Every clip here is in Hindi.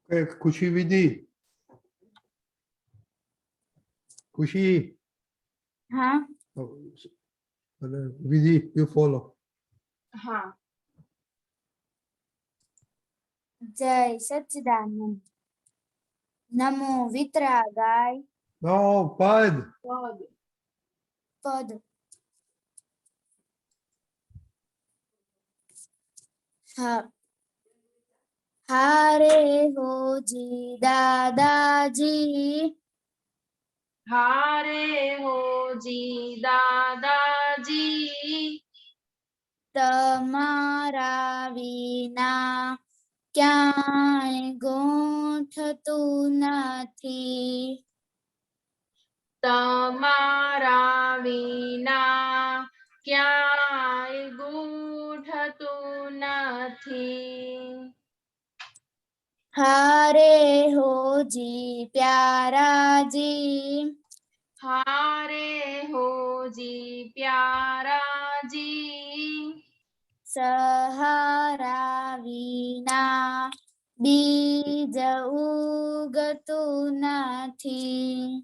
ખુશી વિધિ ખુશી हाँ અને વિધિ યુ ફોલો. हाँ. जय सच्चिदानंद. नमो वितरागाय. નો પદ पद. हाँ. हारे हो जी दादाजी. हारे हो जी दादाजी. તમારા વિના ક્યાંય ગોઠતું નથી. તમારા વિના ક્યાંય ગૂંઠતું નથી. હારે હો જી પ્યારાજી. हारे हो जी प्यारा जी. સહારા વિના બીજ ઉગતું નથી.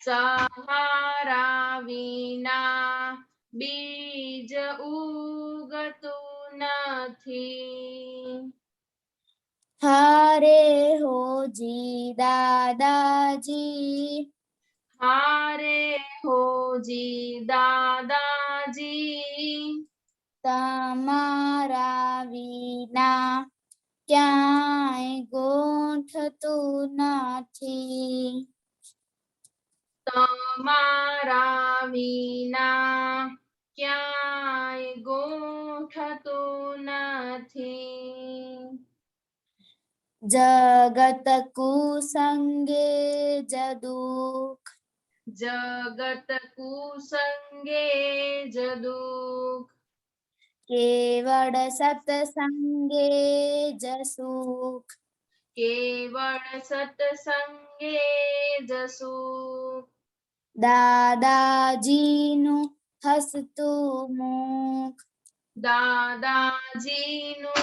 सहारा विना बीज उगतु નથી. હારે હો જી દાદાજી. हारे हो जी दादाजी. તમારા વિના ક્યાંય ગોઠતું નથી. તમારા વિના ક્યાંય ગોઠતું નથી. જગત કુસંગે જદુક. जगत कुसंगे जदुक. કેવળ સતસંગે જસુખ. केवल सत्संगे जसुख. દાદાજીનું હસતું મુખ. दादाजीનું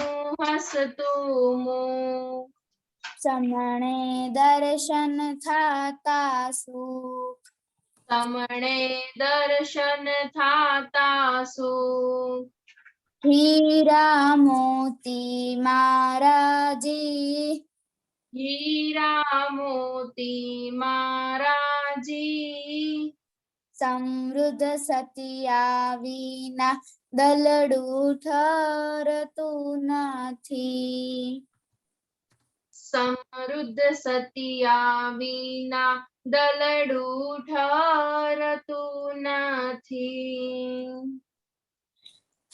હસતું મુખ. સમણે દર્શન થાતા સુખ. તમને દર્શન થાતા સુખ. હીરા મોતી મારાજી. हीरा मोती महाराजी. સમૃદ્ધ સતિયા વિના દલડું ઠરતું નથી. સમૃદ્ધ સતિયા વિના દલડું ઠરતું નથી.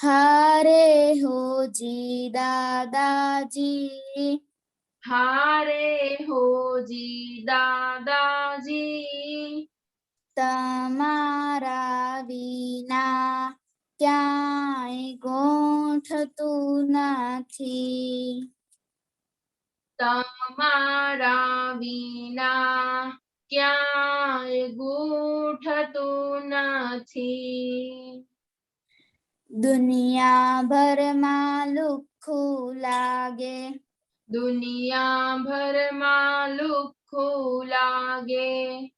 હારે હો જી દાદાજી. हारे हो जी दादाजी. તમારા વિના ક્યાંય ગોઠતું નથી. તમારા વિના ક્યાંય ગૂઠતું નથી. દુનિયાભરમાં લુખ્ખું લાગે. દુનિયાભરમાં લુખ્ખું લાગે.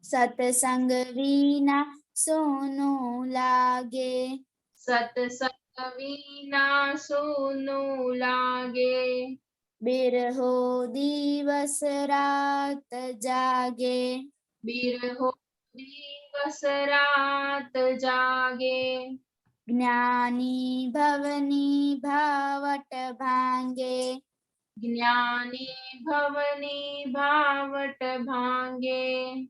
સત્સંગ વિના સોનું લાગે. સત્સંગ વિના સોનું લાગે. બિરહો દિવસ રાત જાગે. બિરહો દિવસ રાત જાગે. જ્ઞાની ભવની ભાવટ ભાંગે. જ્ઞાની ભવની ભાવટ ભાંગે.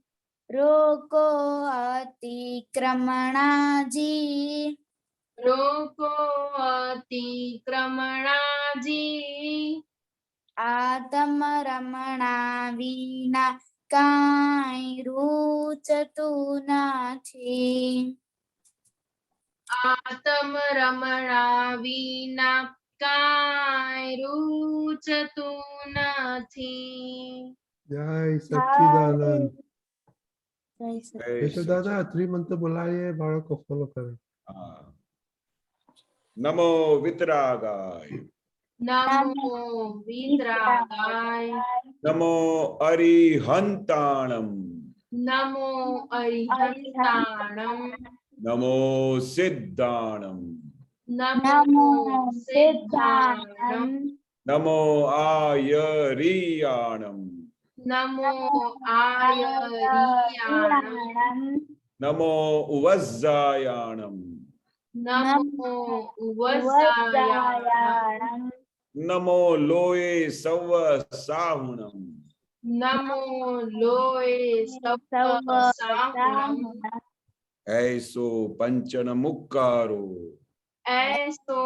રોકો અતિક્રમણાજી. રોકો અતિક્રમણાજી. આતમ રમણા વિના કાંઈ રૂચતું નથી. આતમ રમણા વિના કાંઈ રૂચતું નથી. જય સચ્ચિદાનંદ. જય સચ્ચિદાનંદ. યશોદાદા ત્રિમંત્ર બોલાવીએ, બાળકો ફોલો કરે. નમો વિતરાગાય. नमो विद्रागाय नमो अरिहंताणम नमो अरिहंताणम नमो सिद्धाणम नमो सिद्धाणम नमो आयरियाणम नमो आयरियाणम नमो उवज्जायाणम नमो उवज्जायाणम नमो लोये सव साहुणम नमो लोये सप्तसाहुणम ऐसो पंचन मुक्कारो ऐसो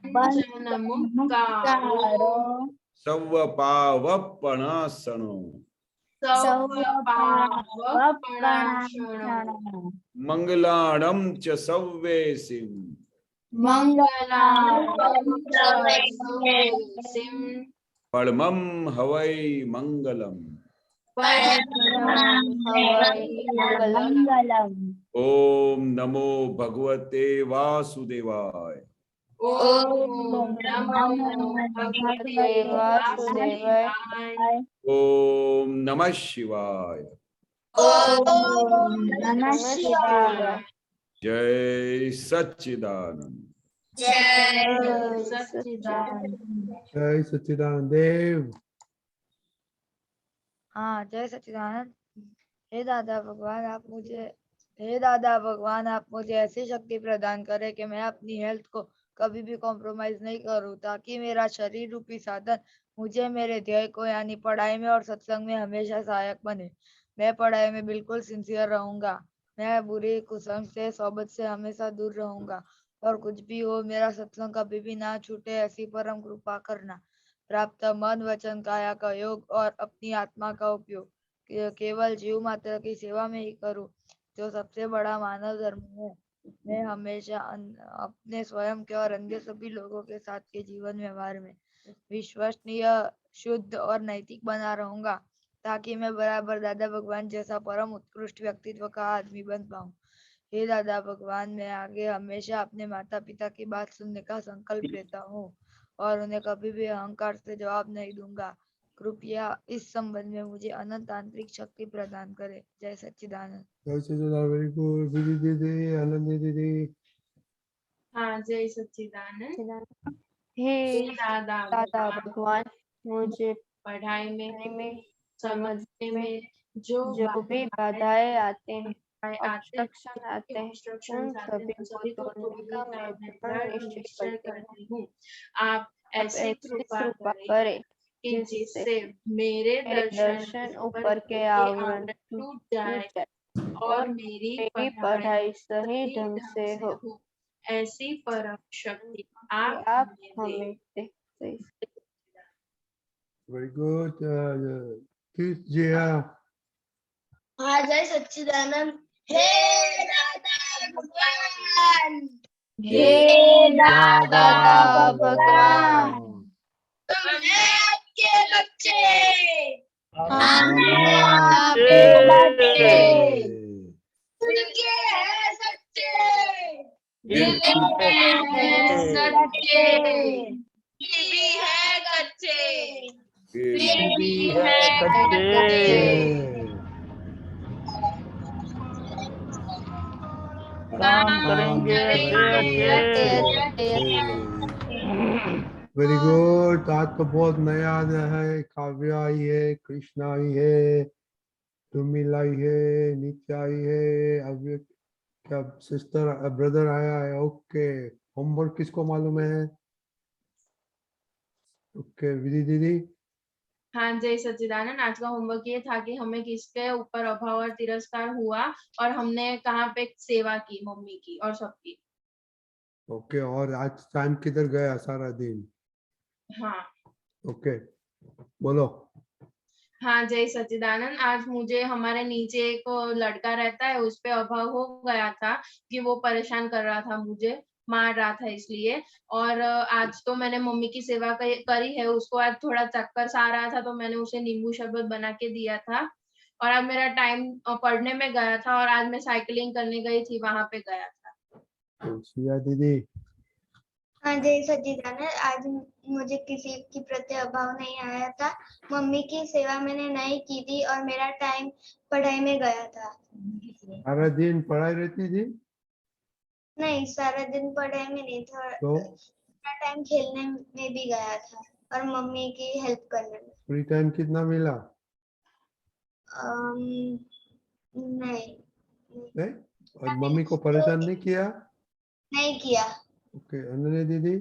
पंचन मुक्कारो सव पावपणासनो सौपावपणाशनो मंगलाणम च सव्वेसिम मंगलाणं च सव्वेसिं परमं हवै मंगलम परमं हवै मंगलम् ओम नमो भगवते वासुदेवाय ओम नमो भगवते वासुदेवाय ओम नमः शिवाय ओम नमः शिवाय जय सच्चिदानंद जय सच्चिदानंद जय सच्चिदानंद देव। हाँ, जय सच्चिदानंद। हे दादा भगवान आप मुझे ऐसी शक्ति प्रदान करें कि मैं अपनी हेल्थ को कभी भी कॉम्प्रोमाइज नहीं करूं, ताकि मेरा शरीर रूपी साधन मुझे मेरे ध्येय को यानी पढ़ाई में और सत्संग में हमेशा सहायक बने। मैं पढ़ाई में बिल्कुल सिंसियर रहूंगा। मैं बुरी कुसंग से सोबत से हमेशा दूर रहूंगा, और कुछ भी हो मेरा सत्संग कभी भी ना छूटे, ऐसी परम कृपा करना। प्राप्त मन वचन काया का योग और अपनी आत्मा का उपयोग केवल जीव मात्र की सेवा में ही करूं, जो सबसे बड़ा मानव धर्म है। मैं हमेशा अपने स्वयं के और अन्य सभी लोगों के साथ के जीवन व्यवहार में विश्वसनीय, शुद्ध और नैतिक बना रहूंगा, ताकि मैं बराबर दादा भगवान जैसा परम उत्कृष्ट व्यक्तित्व का आदमी बन पाऊं। हे दादा भगवान, मैं आगे हमेशा अपने माता पिता की बात सुनने का संकल्प लेता हूँ और उन्हें कभी भी अहंकार से जवाब नहीं दूंगा। कृपया इस संबंध में मुझे अनंत आंतरिक शक्ति प्रदान करें। जय सच्चिदानंद। जय सच्चिदानंद, वेरी गुड। विधि दीदी, आनंद दीदी। हाँ, जय सच्चिदानंद। हे हे दादा दादा भगवान भगवान, मुझे पढ़ाई में में समझने में जो जो भी बाधाएं आते हैं, आते ऑब्स्ट्रक्शन आते हैं, इंस्ट्रक्शन उन सभी को तोड़ने का मैं दृढ़ निश्चय करती हूँ। हूँ। आप आप ऐसी ऐसी कृपा कृपा करें करें कि जिससे जिससे मेरे मेरे दर्शन ऊपर के आवरण टूट जाए टूट जाए और मेरी मेरी पढ़ाई सही ढंग से हो। ऐसी परम शक्ति आप आप हमें हमें दे। Very good. किस जिया। हाँ, जय सच्चिदानंद। हे दादा भगवान, हे दादा भगवान, तुम आपके बच्चे, हम आपके बच्चे, उनके हैं सच्चे, दिल के हैं सच्चे, ये भी है कच्चे, ये भी है है कच्चे। काम करेंगे वेरी गुड। आज तो बहुत नया नया है। काव्या आई है, कृष्णा आई है, तुमिल आई है, नित्या आई है, अभी क्या सिस्टर ब्रदर आया है। ओके, होमवर्क किसको मालूम है? ओके, विधि दीदी। हाँ, जय सच्चिदानंद। आज का होमवर्क ये था कि हमें किसके ऊपर अभाव और तिरस्कार हुआ और हमने कहाँ पे सेवा की, मम्मी की और सबकी। ओके, और आज टाइम किधर गया सारा दिन? हाँ ओके, बोलो। हाँ, जय सच्चिदानंद। आज मुझे हमारे नीचे एक लड़का रहता है, उस पे अभाव हो गया था कि वो परेशान कर रहा था, मुझे मार रहा था इसलिए। और आज तो मैंने मम्मी की सेवा करी है। उसको आज थोड़ा चक्कर सा आ रहा था, तो मैंने उसे नींबू शरबत बना के दिया था। और आज मेरा टाइम पढ़ने में गया था, और आज मैं साइकिलिंग करने गई थी, वहां पे गया था। सिया दीदी। हाँ जय सच्चिदानंद। आज मुझे किसी की प्रति अभाव नहीं आया था। मम्मी की सेवा मैंने नहीं की थी और मेरा टाइम पढ़ाई में गया था। सारा दिन पढ़ाई रहती थी नहीं, सारा दिन पढ़ाई में नहीं था। तो मेरा टाइम खेलने में भी गया था और मम्मी की हेल्प करने में। फ्री टाइम कितना मिला? नहीं, नहीं? और मम्मी को परेशान नहीं किया? नहीं किया। ओके, अनन्या दीदी।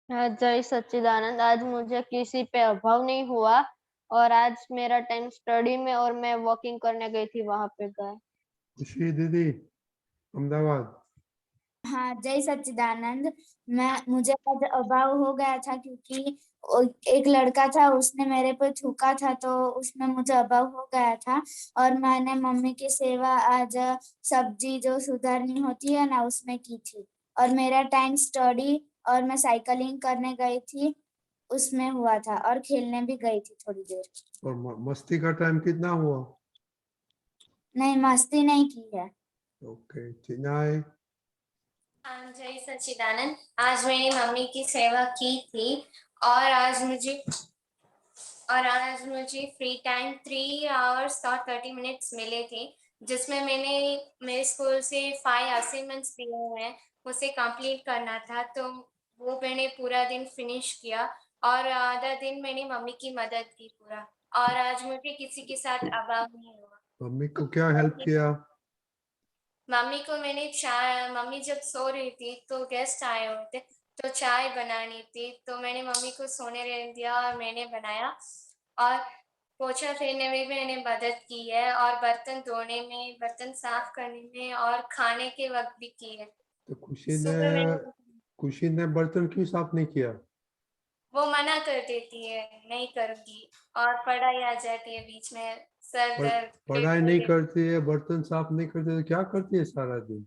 जय सच्चिदानंद। आज मुझे किसी पे अभाव नहीं हुआ और आज मेरा टाइम स्टडी में और मैं वॉकिंग करने गई थी, वहां पे गए। खुशी दीदी, अहमदाबाद। हाँ जय सच्चिदानंद। मुझे आज अभाव हो गया था क्योंकि एक लड़का था, उसने मेरे पे थूका था, तो उसमें मुझे अभाव हो गया था और मैंने मम्मी की सेवा आज सब्जी जो सुधारनी होती है ना उसमें की थी। और मेरा टाइम स्टडी और मैं साइकिलिंग करने गई थी उसमें हुआ था और खेलने भी गई थी थोड़ी देर। और मस्ती का टाइम कितना हुआ? नहीं, मस्ती नहीं की है। ओके, चिनाई। जय सच्चिदानंद। आज मैंने मम्मी की सेवा की थी और आज मुझे फ्री टाइम 3 आवर्स और 30 मिनट्स मिले थे, जिसमें मैंने मेरे स्कूल से 5 असाइनमेंट्स दिए हुए हैं, उसे कंप्लीट करना था, तो वो मैंने पूरा दिन फिनिश किया और आधा दिन मैंने मम्मी की मदद की पूरा। और आज मुझे किसी के साथ अभाव नहीं हुआ। मम्मी को क्या हेल्प किया? मम्मी को मैंने चाय, मम्मी जब सो रही थी तो गेस्ट आए हुए थे, तो चाय बनानी थी, तो मैंने मम्मी को सोने रहने दिया और मैंने बनाया। और पोछा फेरने में भी मैंने मदद की है और बर्तन धोने में, बर्तन साफ करने में और खाने के वक्त भी की है। तो सुबह खुशी ने बर्तन क्यों साफ नहीं किया? वो मना कर देती है, नहीं करूंगी, और पढ़ाई आ जाती है बीच में, सर दर्द, पेट पढ़ाई नहीं दर्द। करती है, बर्तन साफ नहीं करती है, तो क्या करती है सारा दिन?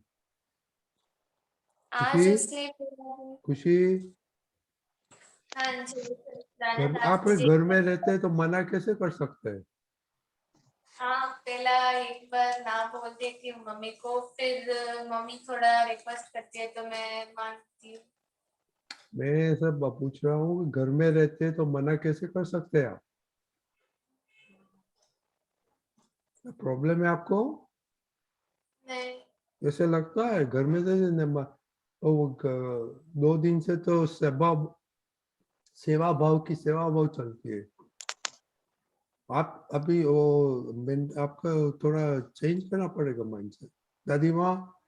आज खुशी, उसने खुशी, हाँ जी, आप मुझे घर में रहते हैं तो मना कैसे कर सकते हैं? हाँ, पहला एक बार ना बोल देती हूँ मम्मी को, फिर मम्मी थोड़ा रिक्वेस्ट करती है तो मैं मानती हूँ। मैं सब पूछ रहा हूँ, घर में रहते हैं तो मना कैसे कर सकते हैं आप? प्रॉब्लम है आपको? नहीं, ऐसे लगता है घर में वो 2 दिन से तो सेवा भाव चलती है। आप अभी आपका थोड़ा चेंज करना पड़ेगा माइंडसेट। दादी माँ।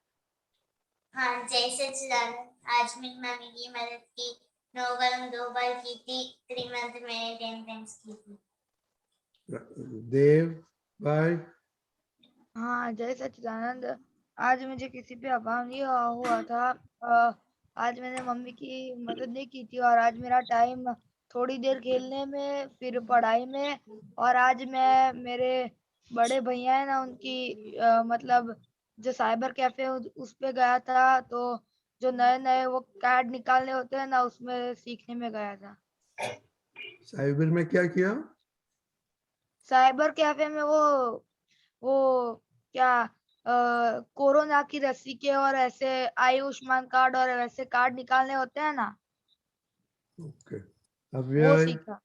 हाँ जय सच्चिदानंद। आज मेरी मम्मी की मदद की, 9 कलम 2 बार की थी, 3 मंथ मैंने 10 टाइम्स की थी। देव भाई। हाँ जय सच्चिदानंद। आज मुझे किसी पे अभाव नहीं हुआ था। आज मैंने मम्मी की मदद नहीं की थी और आज मेरा टाइम थोड़ी देर खेलने में, फिर पढ़ाई में, और आज मैं मेरे बड़े भैया है ना उनकी मतलब जो साइबर कैफे उस पे गया था, तो जो नए नए वो कार्ड निकालने होते हैं ना उसमें सीखने में गया था। साइबर में क्या किया? साइबर कैफे में वो क्या कोरोना की रस्सी के और ऐसे आयुष्मान कार्ड और वैसे कार्ड निकालने होते हैं ना, ओके, वो अव्यय। सीखा।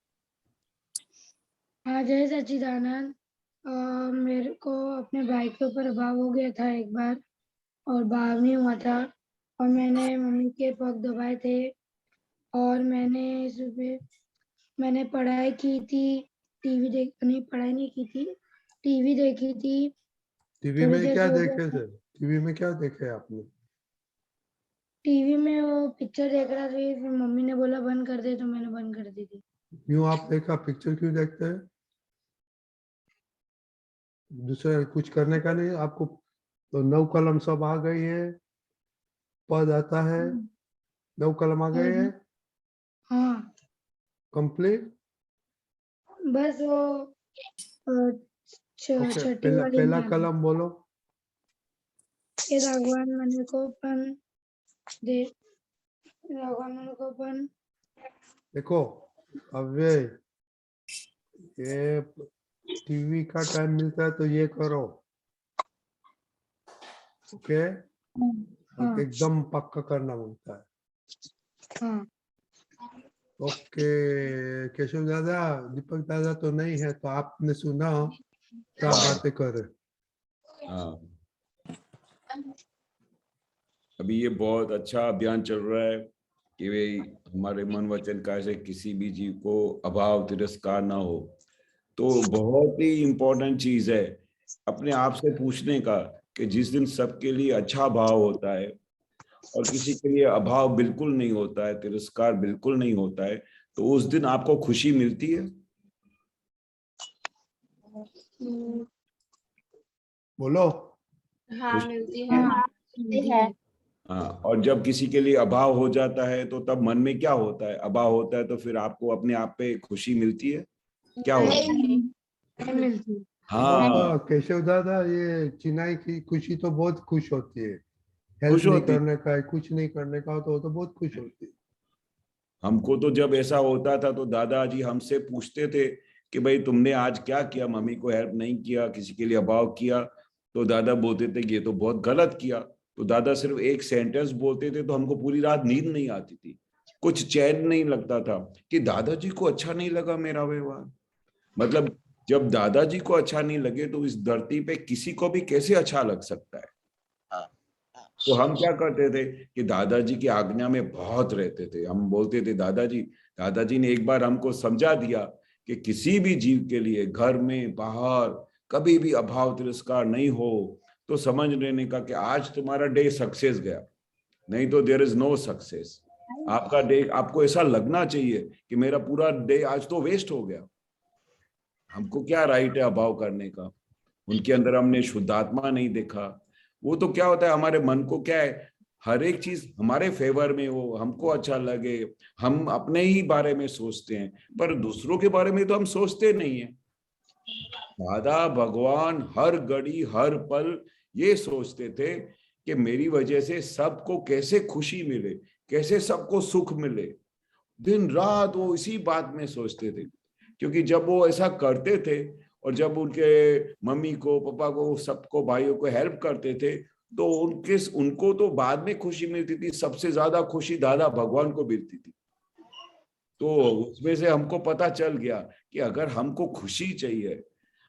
हाँ जय सच्चिदानंद। मेरे को अपने भाई के ऊपर अभाव हो गया था एक बार और भाव नहीं हुआ था और मैंने मम्मी के पग दबाए थे और मैंने पढ़ाई की थी, नहीं पढ़ाई नहीं की थी, टीवी देखी थी, टीवी थोड़ी में देर क्या सो गया देखे था। थे? टीवी में क्या देखे आपने? टीवी में वो पिक्चर देख रहा था, फिर मम्मी ने बोला बंद कर दे तो मैंने बंद कर दी थी। क्यों आप देखा? पिक्चर क्यों देखते हैं? दूसरा कुछ करने का नहीं आपको? तो 9 कलम सब आ गई है, पद आता है, 9 कलम आ गए हैं, हाँ कंप्लीट। बस वो ओके, छठी वाली पहला में कलम बोलो। हे भगवान मन को पण दे, भगवान मन को पण। देखो अव्यय, ये टीवी का टाइम मिलता है तो ये करो, ओके? हाँ एकदम पक्का करना मिलता है। हाँ ओके केशव दादा, दीपक दादा तो नहीं है, तो आपने सुना क्या बातें करे। हाँ, अभी ये बहुत अच्छा अभियान चल रहा है कि भाई हमारे मन वचन काया से किसी भी जीव को अभाव तिरस्कार ना हो। तो बहुत ही इम्पोर्टेंट चीज है अपने आप से पूछने का कि जिस दिन सबके लिए अच्छा भाव होता है और किसी के लिए अभाव बिल्कुल नहीं होता है, तिरस्कार बिल्कुल नहीं होता है, तो उस दिन आपको खुशी मिलती है। बोलो। हाँ मिलती है। हाँ, और जब किसी के लिए अभाव हो जाता है तो तब मन में क्या होता है? अभाव होता है तो फिर आपको अपने आप पे खुशी मिलती है? क्या होता है? नहीं मिलती। हाँ, केशव दादा, ये चिनाई की खुशी तो बहुत खुश होती है। हेल्प खुश नहीं होती है। करने का है, कुछ नहीं करने का, तो वो तो बहुत खुश होती है। हमको तो जब ऐसा होता था तो दादाजी हमसे पूछते थे कि भाई तुमने आज क्या किया, मम्मी को हेल्प नहीं किया, किसी के लिए अभाव किया, तो दादा बोलते थे कि ये तो बहुत गलत किया। तो दादा सिर्फ एक सेंटेंस बोलते थे तो हमको पूरी रात नींद नहीं आती थी, कुछ चैन नहीं लगता था कि दादाजी को अच्छा नहीं लगा मेरा व्यवहार। मतलब जब दादाजी को अच्छा नहीं लगे तो इस धरती पे किसी को भी कैसे अच्छा लग सकता है। तो हम क्या करते थे कि दादाजी की आज्ञा में बहुत रहते थे। हम बोलते थे दादाजी ने एक बार हमको समझा दिया कि किसी भी जीव के लिए घर में बाहर कभी भी अभाव तिरस्कार नहीं हो, तो समझ लेने का कि आज तुम्हारा डे सक्सेस गया, नहीं तो देयर इज नो सक्सेस। आपका डे, आपको ऐसा लगना चाहिए कि मेरा पूरा डे आज तो वेस्ट हो गया। हमको क्या राइट है अभाव करने का? उनके अंदर हमने शुद्धात्मा नहीं देखा। वो तो क्या होता है, हमारे मन को क्या है, हर एक चीज हमारे फेवर में हो, हमको अच्छा लगे, हम अपने ही बारे में सोचते हैं, पर दूसरों के बारे में तो हम सोचते नहीं है। दादा भगवान हर घड़ी हर पल ये सोचते थे कि मेरी वजह से सबको कैसे खुशी मिले, कैसे सबको सुख मिले। दिन रात वो इसी बात में सोचते थे, क्योंकि जब वो ऐसा करते थे और जब उनके मम्मी को, पापा को, सबको, भाइयों को हेल्प करते थे, तो उनको तो बाद में खुशी मिलती थी, सबसे ज्यादा खुशी दादा भगवान को मिलती थी। तो उसमें से हमको पता चल गया कि अगर हमको खुशी चाहिए,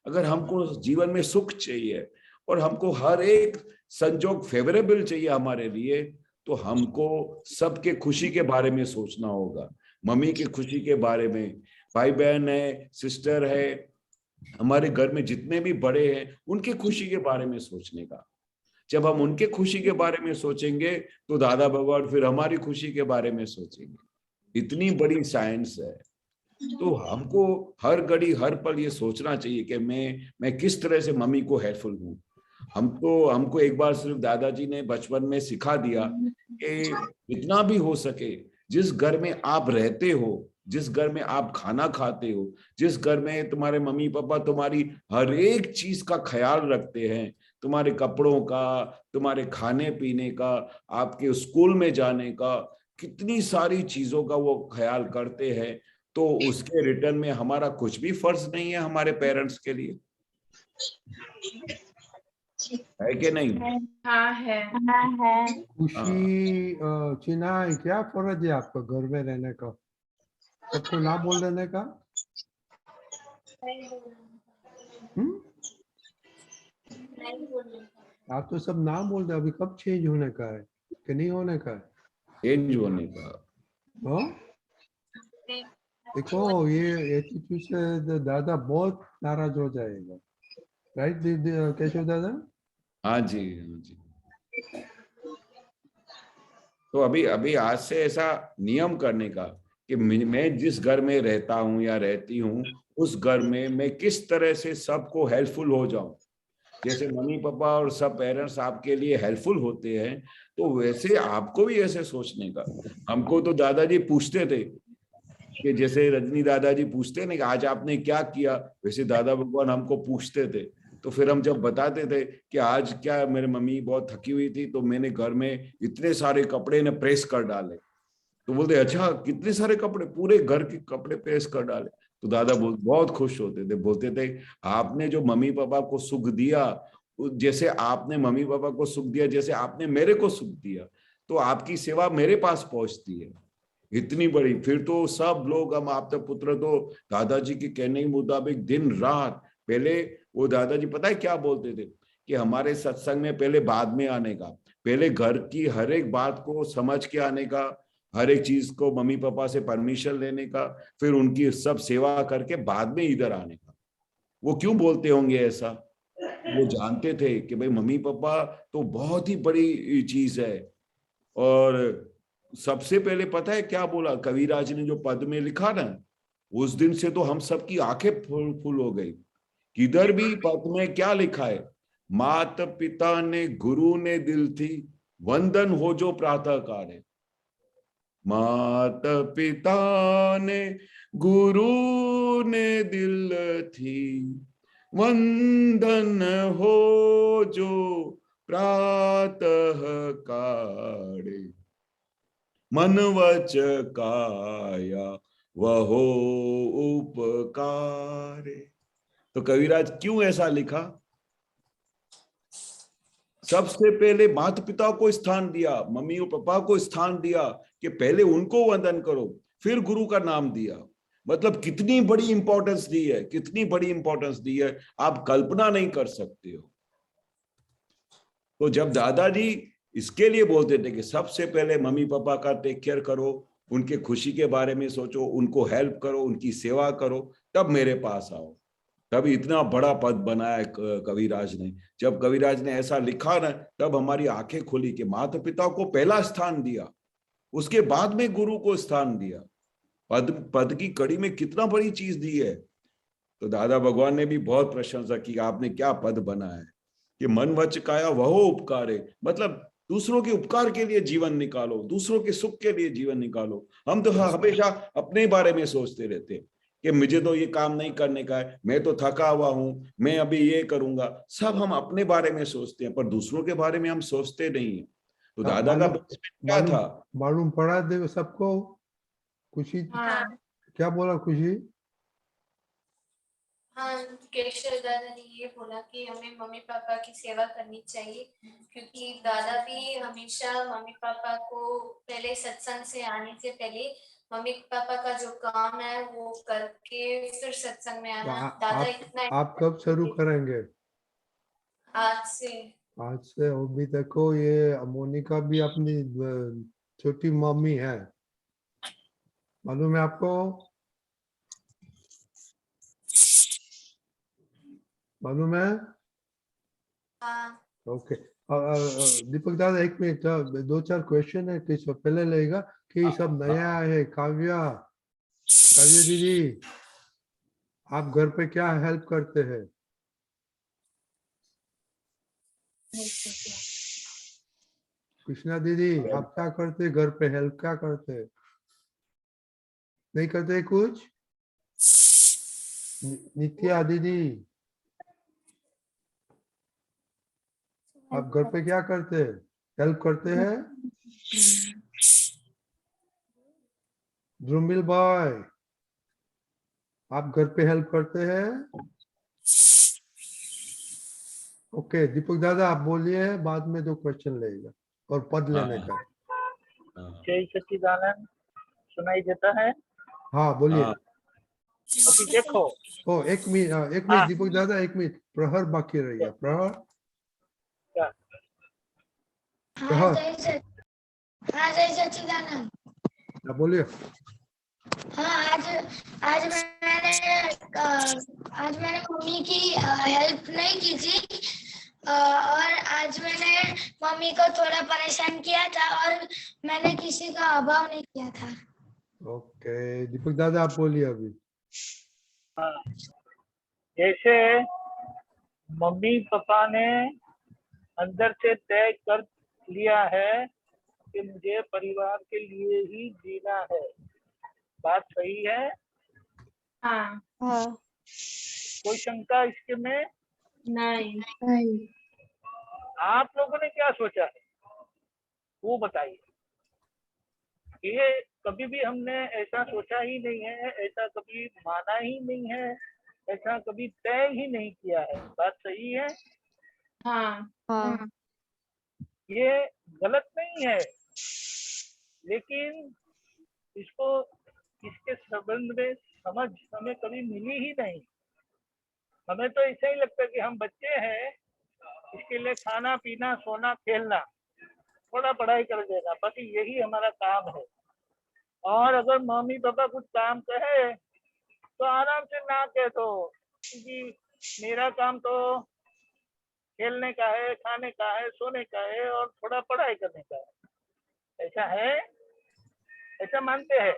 अगर हमको जीवन में सुख चाहिए और हमको हर एक संजोग फेवरेबल चाहिए हमारे लिए, तो हमको सबके खुशी के बारे में सोचना होगा। मम्मी की खुशी के बारे में, भाई बहन है, सिस्टर है, हमारे घर में जितने भी बड़े हैं, उनके खुशी के बारे में सोचने का। जब हम उनके खुशी के बारे में सोचेंगे तो दादा भगवान फिर हमारी खुशी के बारे में सोचेंगे। इतनी बड़ी साइंस है। तो हमको हर घड़ी हर पल ये सोचना चाहिए कि मैं किस तरह से मम्मी को हेल्पफुल हूँ। हमको एक बार सिर्फ दादाजी ने बचपन में सिखा दिया कि जितना भी हो सके, जिस घर में आप रहते हो, जिस घर में आप खाना खाते हो, जिस घर में तुम्हारे मम्मी पापा तुम्हारी हर एक चीज का ख्याल रखते हैं, तुम्हारे कपड़ों का, तुम्हारे खाने पीने का, आपके स्कूल में जाने का, कितनी सारी चीजों का वो ख्याल करते हैं, तो उसके रिटर्न में हमारा कुछ भी फर्ज नहीं है हमारे पेरेंट्स के लिए, है कि नहीं? हाँ है। खुशी चिनाई, क्या फर्ज है आपका घर में रहने का? सबको ना बोल देने का? आप तो सब ना बोल दे। अभी कब चेंज होने का है कि नहीं होने का है? चेंज होने का। हाँ, देखो ये एटीट्यूड से दादा बहुत नाराज हो जाएगा। राइट केशव दादा? हाँ जी, हाँ जी। तो अभी अभी आज से ऐसा नियम करने का कि मैं जिस घर में रहता हूँ या रहती हूँ, उस घर में मैं किस तरह से सबको हेल्पफुल हो जाऊं। जैसे मम्मी पापा और सब पेरेंट्स आपके लिए हेल्पफुल होते हैं, तो वैसे आपको भी ऐसे सोचने का। हमको तो दादाजी पूछते थे कि जैसे रजनी दादाजी पूछते ना कि आज आपने क्या किया, वैसे दादा भगवान हमको पूछते थे। तो फिर हम जब बताते थे कि आज क्या, मेरी मम्मी बहुत थकी हुई थी तो मैंने घर में इतने सारे कपड़े ने प्रेस कर डाले, तो बोलते अच्छा कितने सारे कपड़े, पूरे घर के कपड़े प्रेस कर डाले। तो दादा बहुत खुश होते थे, बोलते थे आपने जो मम्मी पापा को सुख दिया, जैसे आपने मम्मी पापा को सुख दिया, जैसे आपने मेरे को सुख दिया, तो आपकी सेवा मेरे पास पहुंचती है। इतनी बड़ी। फिर तो सब लोग, हम आपका पुत्र तो दादाजी के कहने के मुताबिक दिन रात, पहले वो दादाजी पता है क्या बोलते थे कि हमारे सत्संग में पहले बाद में आने का, पहले घर की हर एक बात को समझ के आने का, हर एक चीज को मम्मी पापा से परमिशन लेने का, फिर उनकी सब सेवा करके बाद में इधर आने का। वो क्यों बोलते होंगे ऐसा? वो जानते थे कि भाई मम्मी पापा तो बहुत ही बड़ी चीज है। और सबसे पहले पता है क्या बोला कविराज ने, जो पद में लिखा ना, उस दिन से तो हम सबकी आंखें फुल हो गई। किधर भी पद में क्या लिखा है, मात पिता ने गुरु ने दिल थी, वंदन हो जो प्रातः काल है। मात पिता ने गुरु ने दिल थी, वंदन हो जो प्रातः काले, मन वच काया वहो उपकारे। तो कविराज क्यों ऐसा लिखा? सबसे पहले माता पिता को स्थान दिया, मम्मी और पापा को स्थान दिया कि पहले उनको वंदन करो, फिर गुरु का नाम दिया। मतलब कितनी बड़ी इंपॉर्टेंस दी है, कितनी बड़ी इंपॉर्टेंस दी है, आप कल्पना नहीं कर सकते हो। तो जब दादाजी इसके लिए बोलते थे कि सबसे पहले मम्मी पापा का टेक केयर करो, उनके खुशी के बारे में सोचो, उनको हेल्प करो, उनकी सेवा करो, तब मेरे पास आओ। तभी इतना बड़ा पद बनाया कविराज ने। जब कविराज ने ऐसा लिखा ना, तब हमारी आंखें खुली कि माता पिता को पहला स्थान दिया, उसके बाद में गुरु को स्थान दिया। पद की कड़ी में कितना बड़ी चीज दी है। तो दादा भगवान ने भी बहुत प्रशंसा की, आपने क्या पद बनाया है कि मन वच काया वह उपकार है। मतलब दूसरों के उपकार के लिए जीवन निकालो, दूसरों के सुख के लिए जीवन निकालो। हम तो हमेशा अपने बारे में सोचते रहते हैं कि मुझे तो ये काम नहीं करने का है, मैं तो थका हुआ हूं, मैं अभी ये करूंगा। सब हम अपने बारे में सोचते हैं, पर दूसरों के बारे में हम सोचते नहीं है। तो दादा का क्या था, मालूम पड़ा दे सबको? खुशी हाँ क्या बोला खुशी? हाँ, केशव दादा ने ये बोला कि हमें मम्मी पापा की सेवा करनी चाहिए, क्योंकि दादा भी हमेशा मम्मी पापा को पहले सत्संग से आने से पहले मम्मी पापा का जो काम है वो करके फिर सत्संग में आना। दादा इतना आप कब शुरू करेंगे? आज से। आज से। वो भी देखो, ये मोनिका भी अपनी छोटी मम्मी है, मालूम है आपको? मालूम है? हाँ। ओके। दीपक दादा एक मिनट, 2-4 क्वेश्चन है कि सब पहले लेगा कि सब नया है। काव्या दीदी, आप घर पे क्या हेल्प करते हैं? कृष्णा दीदी, आप क्या करते घर पे, हेल्प क्या करते? नहीं करते कुछ? नित्या दीदी, आप घर पे क्या करते हैं, हेल्प करते हैं? ध्रुमिल भाई, आप घर पे हेल्प करते हैं? ओके। दीपक दादा आप बोलिए, बाद में 2 क्वेश्चन लेगा और पद लेने का। जय सच्चिदानंद, सुनाई देता है? हाँ बोलिए। अभी देखो। ओ एक मिनट दीपक दादा, 1 मिनट, प्रहर बाकी रह गया। प्रहर, हाँ जय सच्चिदानंद। बोलिए। हाँ, आज मैंने मम्मी की हेल्प नहीं की थी, और आज मैंने मम्मी को थोड़ा परेशान किया था, और मैंने किसी का अभाव नहीं किया था। ओके दीपक दादा आप बोलिए अभी। हाँ, जैसे मम्मी पापा ने अंदर से तय कर लिया है कि मुझे परिवार के लिए ही जीना है, बात सही है? हाँ हाँ कोई शंका इसके में? नहीं। आप लोगों ने क्या सोचा है वो बताइए। ये कभी भी हमने ऐसा सोचा ही नहीं है, ऐसा कभी माना ही नहीं है, ऐसा कभी तय ही नहीं किया है, बात सही है? हाँ हाँ ये गलत नहीं है, लेकिन इसको इसके संबंध में समझ हमें कभी मिली ही नहीं। हमें तो ऐसा ही लगता है कि हम बच्चे हैं, इसके लिए खाना पीना सोना खेलना, थोड़ा पढ़ाई कर देना, बस यही हमारा काम है। और अगर मम्मी पापा कुछ काम कहे तो आराम से ना कह दो, क्योंकि मेरा काम तो खेलने का है, खाने का है, सोने का है और थोड़ा पढ़ाई करने का है। ऐसा है, ऐसा मानते हैं,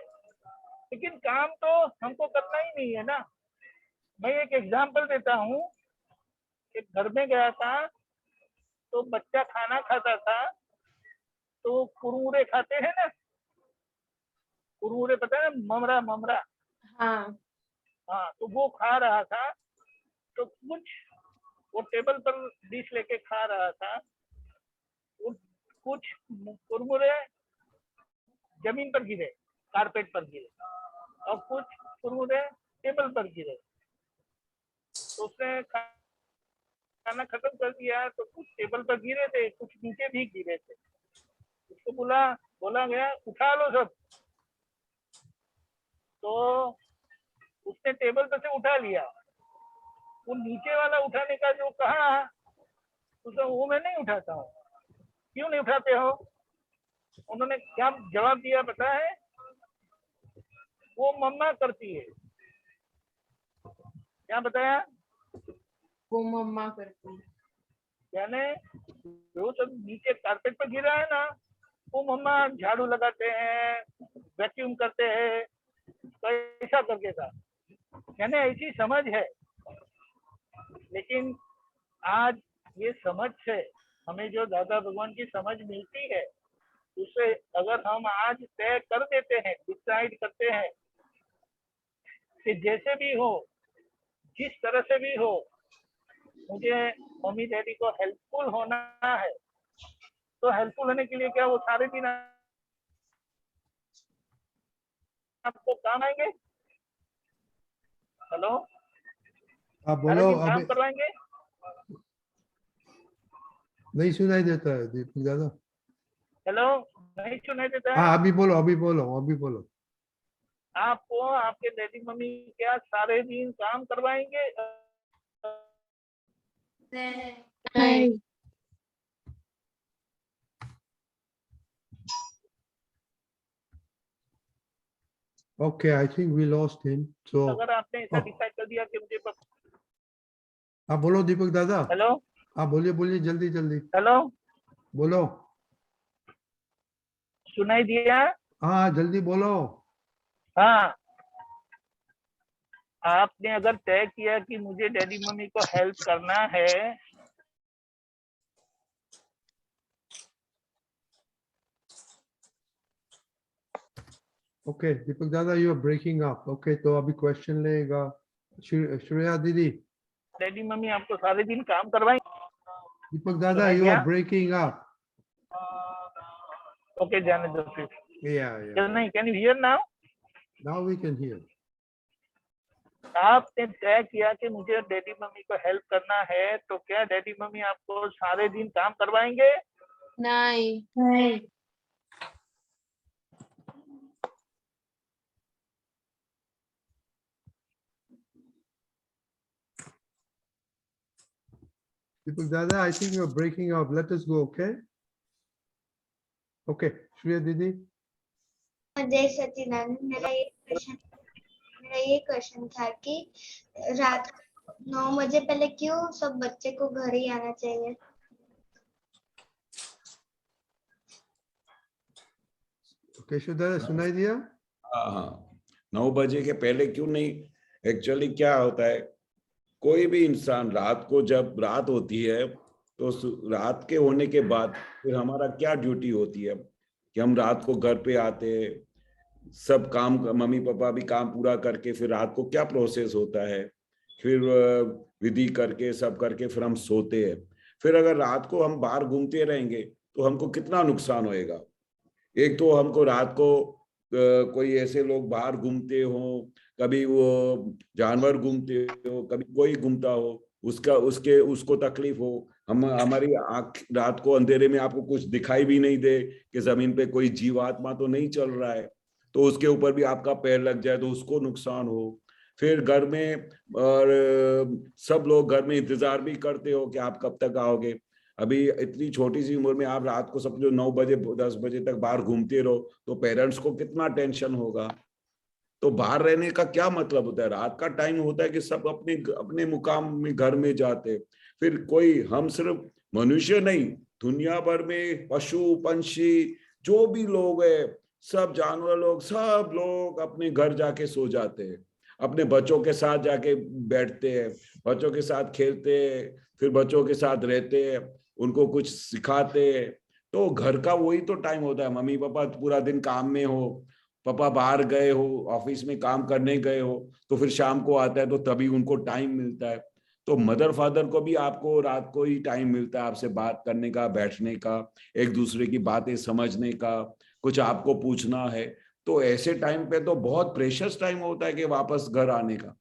लेकिन काम तो हमको करना ही नहीं है ना। मैं एक एग्जांपल देता हूँ। एक घर में गया था तो बच्चा खाना खाता था, तो कुरमुरे खाते हैं ना, कुरमुरे पता है, ममरा ममरा, हाँ हाँ, तो वो खा रहा था। तो कुछ वो टेबल पर डिश लेके खा रहा था, कुछ कुरमुरे जमीन पर गिरे, कारपेट पर गिरे, और कुछ कुरमुरे टेबल पर गिरे। तो उसने खाना खत्म कर दिया, तो कुछ टेबल पर गिरे थे, कुछ नीचे भी गिरे थे। उसको बोला गया उठा लो सब। तो उसने टेबल पर से उठा लिया। वो नीचे वाला उठाने का जो कहा, उसने वो मैं नहीं उठाता हूँ। क्यों नहीं उठाते हो? उन्होंने क्या जवाब दिया पता है? वो मम्मा करती है। क्या बताया? वो मम्मा करती है। यानी जो सब नीचे कारपेट पर गिरा है ना, वो मम्मा झाड़ू लगाते हैं, वैक्यूम करते हैं, तो ऐसा करके था। यानी ऐसी समझ है। लेकिन आज ये समझ से हमें जो दादा भगवान की समझ मिलती है, उससे अगर हम आज तय कर देते हैं, डिसाइड करते हैं कि जैसे भी हो, जिस तरह से भी हो, मुझे मम्मी डैडी को हेल्पफुल होना है, तो हेल्पफुल होने के लिए क्या वो सारे दिन आपको काम आएंगे? हेलो, आप सारे बोलो। दिन काम अभी करवाएंगे? नहीं सुनाई देता है दीपक दादा। हेलो, नहीं सुनाई देता है? हाँ, अभी बोलो, अभी बोलो। आपको आपके डैडी मम्मी क्या सारे दिन काम करवाएंगे? नहीं। Okay, I think we lost him. So अगर आपने ऐसा डिसाइड कर दिया कि मुझे आप बोलो दीपक दादा। हेलो, आप बोलिए जल्दी हेलो, बोलो। सुनाई दिया? हाँ, जल्दी बोलो। हाँ, आपने अगर तय किया कि मुझे डैडी मम्मी को हेल्प करना है, ओके दीपक दादा, you are breaking up. Okay, तो अभी क्वेश्चन लेगा श्रेया दीदी। डैडी मम्मी आपको सारे दिन काम करवाएंगे? दीपक दादा, सुनाई यू दिया? Are breaking up. ओके, जाने दो फिर। Yeah. नहीं, can you here now? Now we can hear. आपने तय किया कि मुझे डैडी मम्मी को हेल्प करना है, तो क्या डैडी मम्मी आपको सारे दिन काम करवाएंगे? नहीं। Deepak Dada, I think you're breaking up. Let us go, okay? Okay, Shreya Didi. जय सच्चिदानंद। मेरा ये क्वेश्चन था कि रात 9 बजे पहले क्यों सब बच्चे को घर ही आना चाहिए? केशव दादा, सुनाई दिया? हाँ, 9 बजे के पहले क्यों नहीं? एक्चुअली क्या होता है, कोई भी इंसान रात को जब रात होती है तो रात के होने के बाद फिर हमारा क्या ड्यूटी होती है कि हम रात को घर पे आते, सब काम, मम्मी पापा भी काम पूरा करके फिर रात को क्या प्रोसेस होता है, फिर विधि करके सब करके फिर हम सोते हैं। फिर अगर रात को हम बाहर घूमते रहेंगे तो हमको कितना नुकसान होएगा। एक तो हमको रात को कोई ऐसे लोग बाहर घूमते हो, कभी वो जानवर घूमते हो, कभी कोई घूमता हो, उसको तकलीफ हो। हमारी आँख रात को अंधेरे में आपको कुछ दिखाई भी नहीं दे कि जमीन पे कोई जीवात्मा तो नहीं चल रहा है, तो उसके ऊपर भी आपका पैर लग जाए तो उसको नुकसान हो। फिर घर में और सब लोग घर में इंतजार भी करते हो कि आप कब तक आओगे। अभी इतनी छोटी सी उम्र में आप रात को समझो 9 बजे 10 बजे तक बाहर घूमते रहो तो पेरेंट्स को कितना टेंशन होगा। तो बाहर रहने का क्या मतलब होता है? रात का टाइम होता है कि सब अपने अपने मुकाम में घर में जाते। फिर कोई, हम सिर्फ मनुष्य नहीं, दुनिया भर में पशु पंछी जो भी लोग है, सब जानवर लोग, सब लोग अपने घर जाके सो जाते हैं, अपने बच्चों के साथ जाके बैठते हैं, बच्चों के साथ खेलते हैं, फिर बच्चों के साथ रहते हैं, उनको कुछ सिखाते हैं। तो घर का वही तो टाइम होता है। मम्मी पापा पूरा दिन काम में हो, पापा बाहर गए हो, ऑफिस में काम करने गए हो, तो फिर शाम को आता है तो तभी उनको टाइम मिलता है। तो मदर फादर को भी आपको रात को ही टाइम मिलता है आपसे बात करने का, बैठने का, एक दूसरे की बातें समझने का, कुछ आपको पूछना है। तो ऐसे टाइम पे तो बहुत प्रेशियस टाइम होता है कि वापस घर आने का।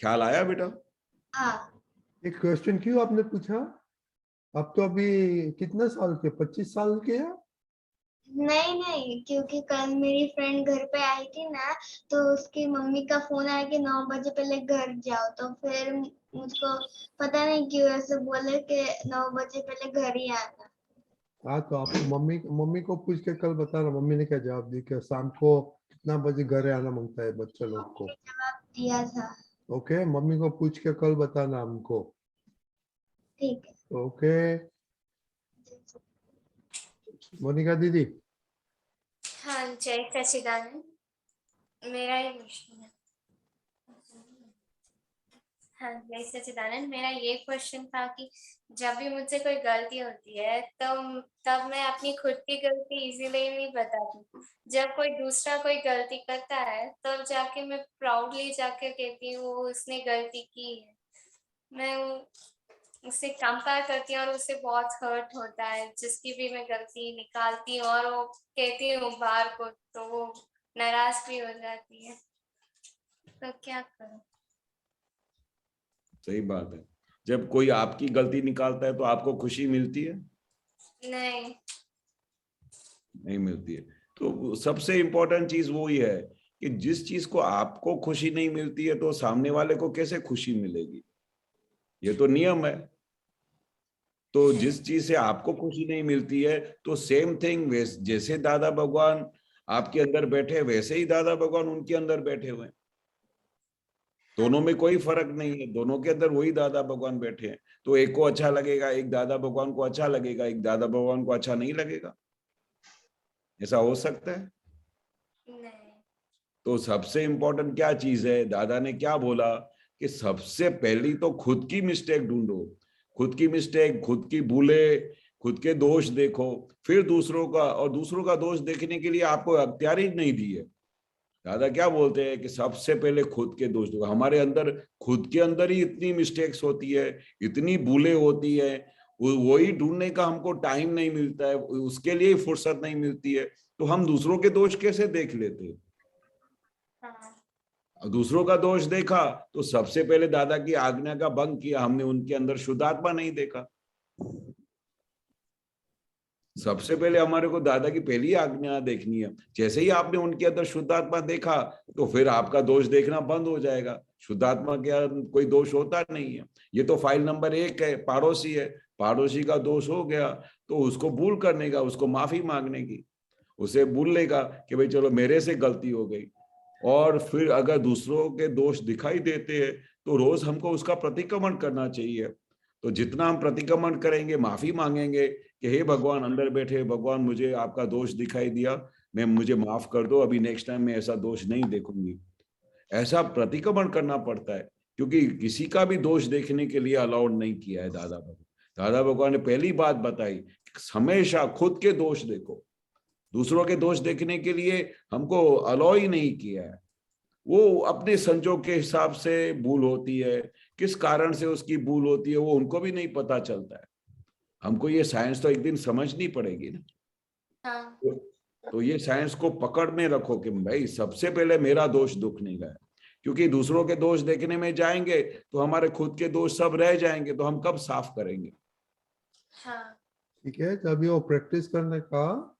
ख्याल आया बेटा? हाँ। एक क्वेश्चन क्यों आपने पूछा? आप तो अभी कितना साल के, 25 साल के हैं? नहीं, क्योंकि कल मेरी फ्रेंड घर पे आई थी ना, तो उसकी मम्मी का फोन आया कि 9 बजे पहले घर जाओ, तो फिर मुझको पता नहीं क्यों ऐसे बोले कि 9 बजे पहले घर ही आना। हाँ, तो आप मम्मी को पूछ के कल बताना मम्मी ने क्या जवाब दी, कि शाम को कितना बजे घर आना मांगता है बच्चे लोग को। जवाब दिया था। ओके, मम्मी को पूछ के कल बताना हमको। ठीक है। ओके, मोनिका दीदी। हाँ, जय सच्चिदानंद। मेरा ये क्वेश्चन है। हाँ, जय सच्चिदानंद। मेरा ये क्वेश्चन था कि जब भी मुझसे कोई गलती होती है तब मैं अपनी खुद की गलती इजीली नहीं बताती। जब कोई दूसरा कोई गलती करता है तब जाके मैं प्राउडली जाके कहती हूँ उसने गलती की है। मैं उससे कंपेयर करती हूँ और उससे बहुत हर्ट होता है। जिसकी भी मैं गलती निकालती हूँ और वो कहती हूँ बाहर को तो वो नाराज भी हो जाती है। तो क्या करूँ? सही बात है। जब कोई आपकी गलती निकालता है तो आपको खुशी मिलती है? नहीं मिलती है। तो सबसे इम्पोर्टेंट चीज वो ही है कि जिस चीज को आपको खुशी नहीं मिलती है तो सामने वाले को कैसे खुशी मिलेगी? ये तो नियम है। तो जिस चीज से आपको खुशी नहीं मिलती है तो सेम थिंग, जैसे दादा भगवान आपके अंदर बैठे वैसे ही दादा भगवान उनके अंदर बैठे हुए हैं। दोनों में कोई फर्क नहीं है, दोनों के अंदर वही दादा भगवान बैठे हैं। तो एक को अच्छा लगेगा, एक दादा भगवान को अच्छा लगेगा, एक दादा भगवान को अच्छा नहीं लगेगा। ऐसा हो सकता है? नहीं। तो सबसे इंपॉर्टेंट क्या चीज है? दादा ने क्या बोला कि सबसे पहली तो खुद की मिस्टेक ढूंढो, खुद की मिस्टेक, खुद की भूले, खुद के दोष देखो, फिर दूसरों का। और दूसरों का दोष देखने के लिए आपको अख्तियार ही नहीं दी है। दादा क्या बोलते हैं कि सबसे पहले खुद के दोष देखो। हमारे अंदर, खुद के अंदर ही इतनी मिस्टेक्स होती है, इतनी भूलें होती है, वही ढूंढने का हमको टाइम नहीं मिलता है, उसके लिए ही फुर्सत नहीं मिलती है। तो हम दूसरों के दोष कैसे देख लेते हैं? दूसरों का दोष देखा तो सबसे पहले दादा की आज्ञा का भंग किया हमने, उनके अंदर शुद्धात्मा नहीं देखा। सबसे पहले हमारे को दादा की पहली आज्ञा देखनी है। जैसे ही आपने उनके अंदर शुद्धात्मा देखा तो फिर आपका दोष देखना बंद हो जाएगा। शुद्धात्मा के कोई दोष होता नहीं है। ये तो फाइल नंबर 1 है, पड़ोसी है, पड़ोसी का दोष हो गया तो उसको भूल करने का, उसको माफी मांगने की, उसे भूलने का कि भाई चलो मेरे से गलती हो गई। और फिर अगर दूसरों के दोष दिखाई देते हैं तो रोज हमको उसका प्रतिक्रमण करना चाहिए। तो जितना हम प्रतिक्रमण करेंगे, माफी मांगेंगे कि हे भगवान अंदर बैठे भगवान, मुझे आपका दोष दिखाई दिया, मुझे माफ कर दो, अभी नेक्स्ट टाइम मैं ऐसा दोष नहीं देखूंगी। ऐसा प्रतिक्रमण करना पड़ता है क्योंकि किसी का भी दोष देखने के लिए अलाउड नहीं किया है दादा भगवान। दादा भगवान ने पहली बात बताई, हमेशा खुद के दोष देखो। दूसरों के दोष देखने के लिए हमको अलाउ ही नहीं किया है। वो अपने संजोग के हिसाब से भूल होती है, किस कारण से उसकी भूल होती है वो उनको भी नहीं पता चलता है। हमको ये साइंस तो एक दिन समझनी पड़ेगी ना। हाँ। तो ये साइंस को पकड़ में रखो कि भाई सबसे पहले मेरा दोष दुखने का है, क्योंकि दूसरों के दोष देखने में जाएंगे तो हमारे खुद के दोष सब रह जाएंगे, तो हम कब साफ करेंगे? हाँ। ठीक है, तो अभी वो प्रैक्टिस करने का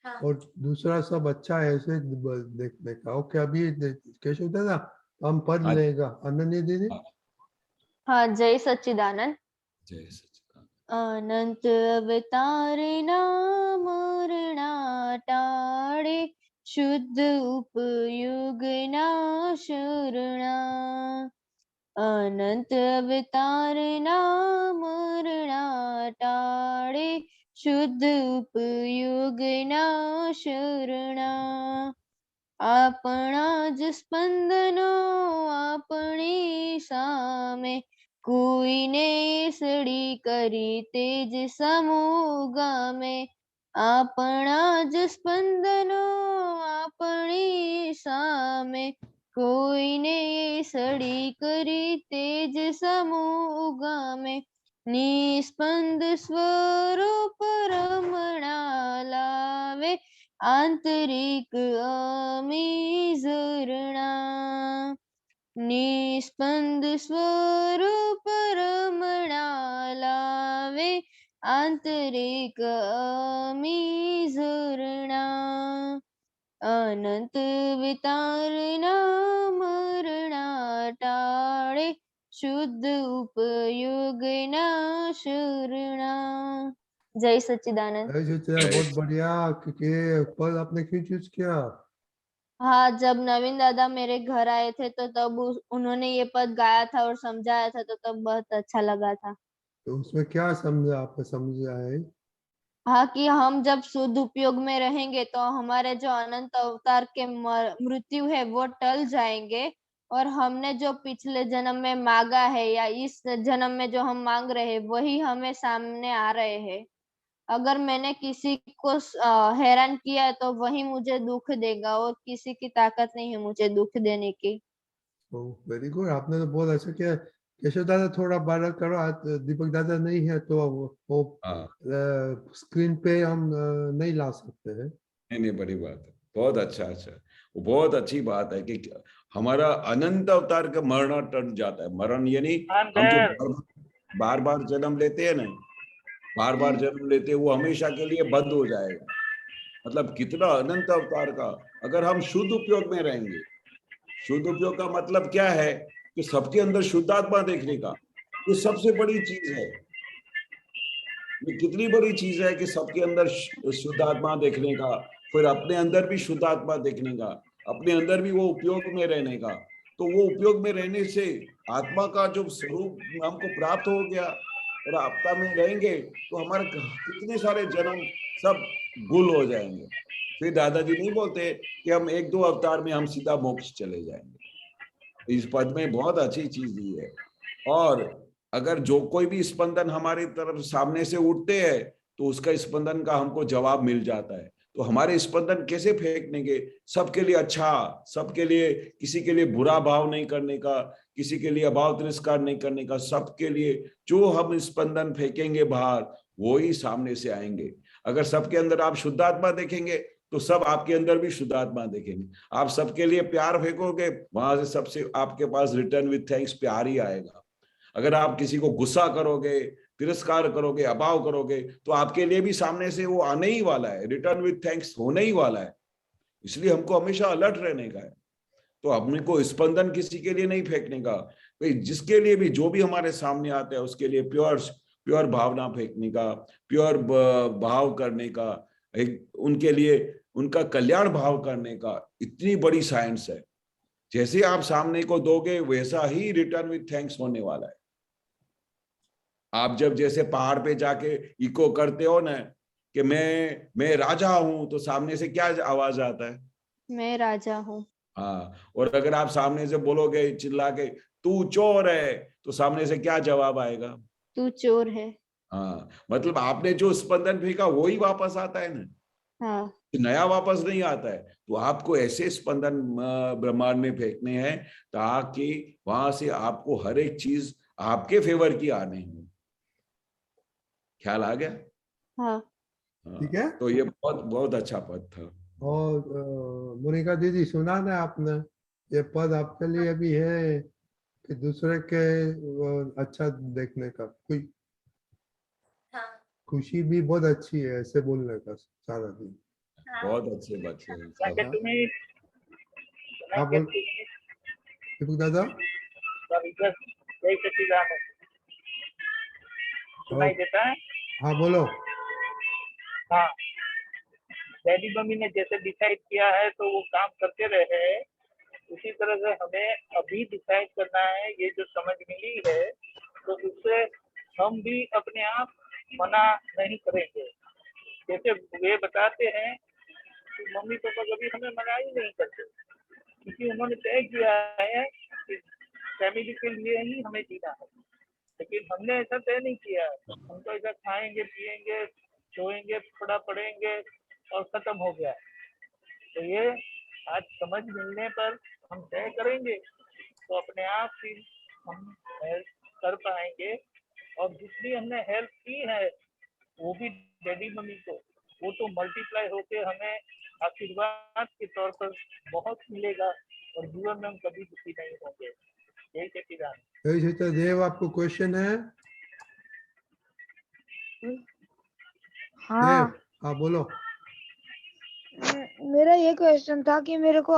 हाँ और दूसरा सब अच्छा है ऐसे देखने का। ओके, अभी केशव दादा हम पढ़ हाँ। लेगा। अनन्या दीदी। हाँ, जय सच्चिदानंद। जय सच्चिदानंद। अनंत अवतार नाम टाड़े, शुद्ध उपयोग ना शरणा। अनंत अवतार नाम टाड़े, शुद्ध उपयोग ना शरणा। आपणा ज स्पंदनो आपणी सामे, कोઈને સડી કરી તેજ સમૂગામે। આપણા જ સ્પંદનો આપણી સામે, કોઈને સડી કરી તેજ સમૂગામે। નિસ્પંદ સ્વરૂપ રમણા લાવે, आंतरिक अमी झरणा। निस्पंद स्वरूप रमणा लावे, आंतरिक अमी झरणा। अनंत वितारणा मरणा टाळे, शुद्ध उपयोग ना शरणा। जय सच्चिदानंद। बहुत बढ़िया। ये पद आपने क्यों चूज किया? हाँ, जब नवीन दादा मेरे घर आए थे तो तब उन्होंने ये पद गाया था और समझाया था, तो तब बहुत अच्छा लगा था। तो उसमें क्या समझा, आपको समझ आए? हाँ, कि हम जब शुद्ध उपयोग में रहेंगे तो हमारे जो अनंत अवतार के मृत्यु है वो टल जाएंगे, और हमने जो पिछले जन्म में मांगा है या इस जन्म में जो हम मांग रहे हैं वही हमें सामने आ रहे हैं। अगर मैंने किसी को हैरान किया तो वही मुझे दुख देगा, और किसी की ताकत नहीं है मुझे दुख देने की। वेरी गुड, आपने तो बहुत अच्छा किया। केशव दादा थोड़ा बाहर करो, आज दीपक दादा नहीं है तो वो हाँ स्क्रीन पे हम नहीं ला सकते हैं। नहीं बड़ी बात है, बहुत अच्छा। अच्छा, वो बहुत अच्छी बात है कि हमारा अनंत अवतार का मरना टल जाता है। मरण यानी हम जो बार बार जन्म लेते हैं ना, बार बार जन्म लेते हैं, वो हमेशा के लिए बंद हो जाएगा। मतलब कितना अनंत अवतार का, अगर हम शुद्ध उपयोग में रहेंगे। शुद्ध उपयोग का मतलब क्या है कि सबके अंदर शुद्धात्मा देखने का, ये सबसे बड़ी चीज है। ये कितनी बड़ी चीज है कि सबके अंदर शुद्धात्मा देखने का, फिर अपने अंदर भी शुद्धात्मा देखने का, अपने अंदर भी वो उपयोग में रहने का। तो वो उपयोग में रहने से आत्मा का जो स्वरूप हमको प्राप्त हो गया, और आत्मा में रहेंगे तो हमारे कितने सारे जन्म सब गुल हो जाएंगे। फिर दादाजी नहीं बोलते कि हम 1-2 अवतार में हम सीधा मोक्ष चले जाएंगे। इस पद में बहुत अच्छी चीज दी है। और अगर जो कोई भी स्पंदन हमारी तरफ सामने से उठते हैं तो उसका स्पंदन का हमको जवाब मिल जाता है। तो हमारे स्पंदन कैसे फेंकनेंगे? सबके लिए अच्छा, सबके लिए, किसी के लिए बुरा भाव नहीं करने का, किसी के लिए अभाव तिरस्कार नहीं करने का, सबके लिए जो हम स्पंदन फेंकेंगे बाहर वो ही सामने से आएंगे। अगर सबके अंदर आप शुद्धात्मा देखेंगे तो सब आपके अंदर भी शुद्धात्मा देखेंगे। आप सबके लिए प्यार फेंकोगे, वहां से सबसे आपके पास रिटर्न विथ थैंक्स प्यार ही आएगा। अगर आप किसी को गुस्सा करोगे, तिरस्कार करोगे, अभाव करोगे, तो आपके लिए भी सामने से वो आने ही वाला है, रिटर्न विथ थैंक्स होने ही वाला है। इसलिए हमको हमेशा अलर्ट रहने का है। तो अपने को स्पंदन किसी के लिए नहीं फेंकने का, भाई जिसके लिए भी, जो भी हमारे सामने आता है उसके लिए प्योर भावना फेंकने का, प्योर भाव करने का, उनके लिए उनका कल्याण भाव करने का। इतनी बड़ी साइंस है। जैसे आप सामने को दोगे वैसा ही रिटर्न विथ थैंक्स होने वाला है। आप जब जैसे पहाड़ पे जाके इको करते हो ना कि मैं राजा हूं, तो सामने से क्या आवाज आता है? मैं राजा हूँ। हाँ, और अगर आप सामने से बोलोगे चिल्ला के तू चोर है, तो सामने से क्या जवाब आएगा? तू चोर है। हाँ, मतलब आपने जो स्पंदन फेंका वो ही वापस आता है ना, हाँ। नया वापस नहीं आता है। तो आपको ऐसे स्पंदन ब्रह्मांड में फेंकने हैं ताकि वहां से आपको हर एक चीज आपके फेवर की आने हो। ख्याल आ गया? हाँ। ठीक है। तो ये बहुत बहुत अच्छा पद था। और मोनिका दीदी, सुना ना आपने? ये पद आपके लिए भी है कि दूसरे के अच्छा देखने का? कोई हाँ खुशी भी बहुत अच्छी है ऐसे बोलने का सारा दिन। बहुत अच्छे बच्चे हैं Thank you सब। to me. हाँ बोल दीपक दादा। जय सच्चिदानंद। सुनाई देता है? हाँ बोलो। हाँ, डैडी मम्मी ने जैसे डिसाइड किया है तो वो काम करते रहे हैं, उसी तरह से हमें अभी डिसाइड करना है। ये जो समझ मिली है तो उससे हम भी अपने आप मना नहीं करेंगे। जैसे वे बताते हैं कि मम्मी पापा कभी हमें मना ही नहीं करते, क्योंकि उन्होंने तय किया है कि फैमिली के लिए ही हमें जीना है। लेकिन हमने ऐसा तय नहीं किया है, हम तो ऐसा खाएंगे पिएंगे सोएंगे थोड़ा पढ़ेंगे और खत्म हो गया। तो ये आज समझ मिलने पर हम तय करेंगे तो अपने आप ही हम हेल्प कर पाएंगे। और जितनी हमने हेल्प की है वो भी डैडी मम्मी को, वो तो मल्टीप्लाई होके हमें आशीर्वाद के तौर पर बहुत मिलेगा और जीवन में हम कभी दुखी नहीं होंगे। यही सच्चिदानंद। जय सच्चिदेव, आपको क्वेश्चन है? हाँ, देव, हाँ बोलो। मेरा ये क्वेश्चन था कि मेरे को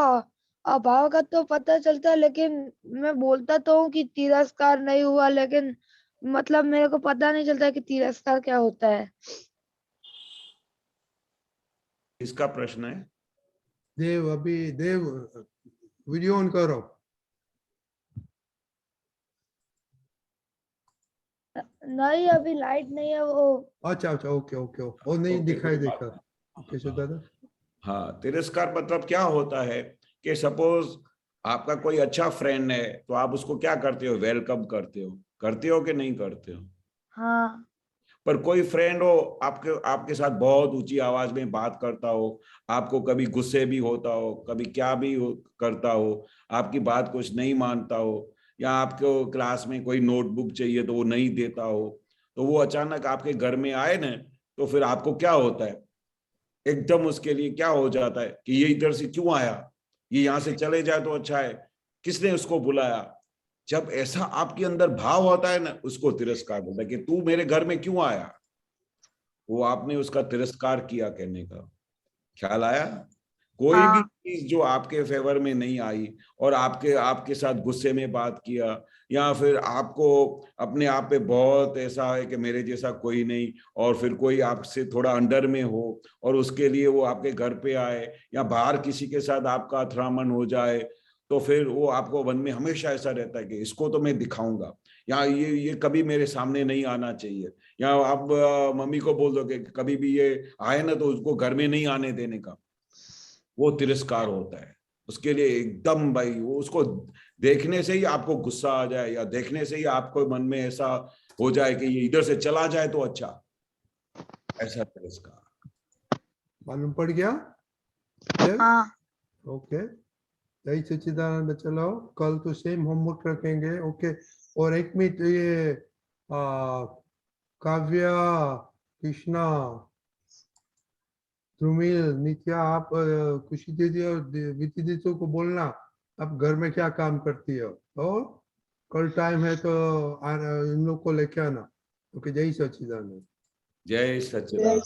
अभाव का तो पता चलता है, लेकिन मैं बोलता तो हूँ कि तिरस्कार नहीं हुआ, लेकिन मतलब मेरे को पता नहीं चलता कि तिरस्कार क्या होता है। इसका प्रश्न है। देव, अभी देव वीडियो ऑन करो। नहीं, अभी लाइट नहीं है वो। अच्छा अच्छा, ओके ओके, वो नहीं ओके, दिखाई कोई बात देगा। ओके सो दादा। हाँ, तिरस्कार मतलब क्या होता है कि सपोज आपका कोई अच्छा फ्रेंड है तो आप उसको क्या करते हो, वेलकम करते हो कि नहीं करते हो? हाँ, पर कोई फ्रेंड हो आपके साथ बहुत ऊंची आवाज में बात करता हो, आपको कभी गुस्से भी होता हो, कभी क्या भी करता हो, आपकी बात कुछ नहीं मानता हो, या आपको क्लास में कोई नोटबुक चाहिए तो वो नहीं देता हो, तो वो अचानक आपके घर में आए ना, तो फिर आपको क्या होता है? एकदम उसके लिए क्या हो जाता है कि ये इधर से क्यों आया, ये यहाँ से चले जाए तो अच्छा है, किसने उसको बुलाया? जब ऐसा आपके अंदर भाव होता है ना, उसको तिरस्कार बोलता है कि तू मेरे घर में क्यों आया। वो आपने उसका तिरस्कार किया कहने का ख्याल आया? कोई भी हाँ, चीज जो आपके फेवर में नहीं आई और आपके साथ गुस्से में बात किया, या फिर आपको अपने आप पे बहुत ऐसा है कि मेरे जैसा कोई नहीं, और फिर कोई आपसे थोड़ा अंडर में हो और उसके लिए वो आपके घर पे आए, या बाहर किसी के साथ आपका अथरामन हो जाए, तो फिर वो आपको मन में हमेशा ऐसा रहता है कि इसको तो मैं दिखाऊंगा, या ये कभी मेरे सामने नहीं आना चाहिए, या आप मम्मी को बोल दो कि कभी भी ये आए ना तो उसको घर में नहीं आने देने का। वो तिरस्कार होता है उसके लिए एकदम भाई, वो उसको देखने से ही आपको गुस्सा आ जाए, या देखने से ही आपको मन में ऐसा हो जाए कि ये इधर से चला जाए तो अच्छा, ऐसा तिरस्कार। मालूम पड़ गया? हाँ, ओके, जय सच्चिदानंद। चलो कल तो सेम होमवर्क रखेंगे। ओके, और एक मिनट, ये काव्या, कृष्णा, ध्रुमिल, नित्या, आप खुशी दीदी और विति दीदी को बोलना आप घर में क्या काम करती हो, और कल टाइम है तो इन लोग को लेके आना। ओके, जय सच्चिदानंद। जय सच्चिदानंद।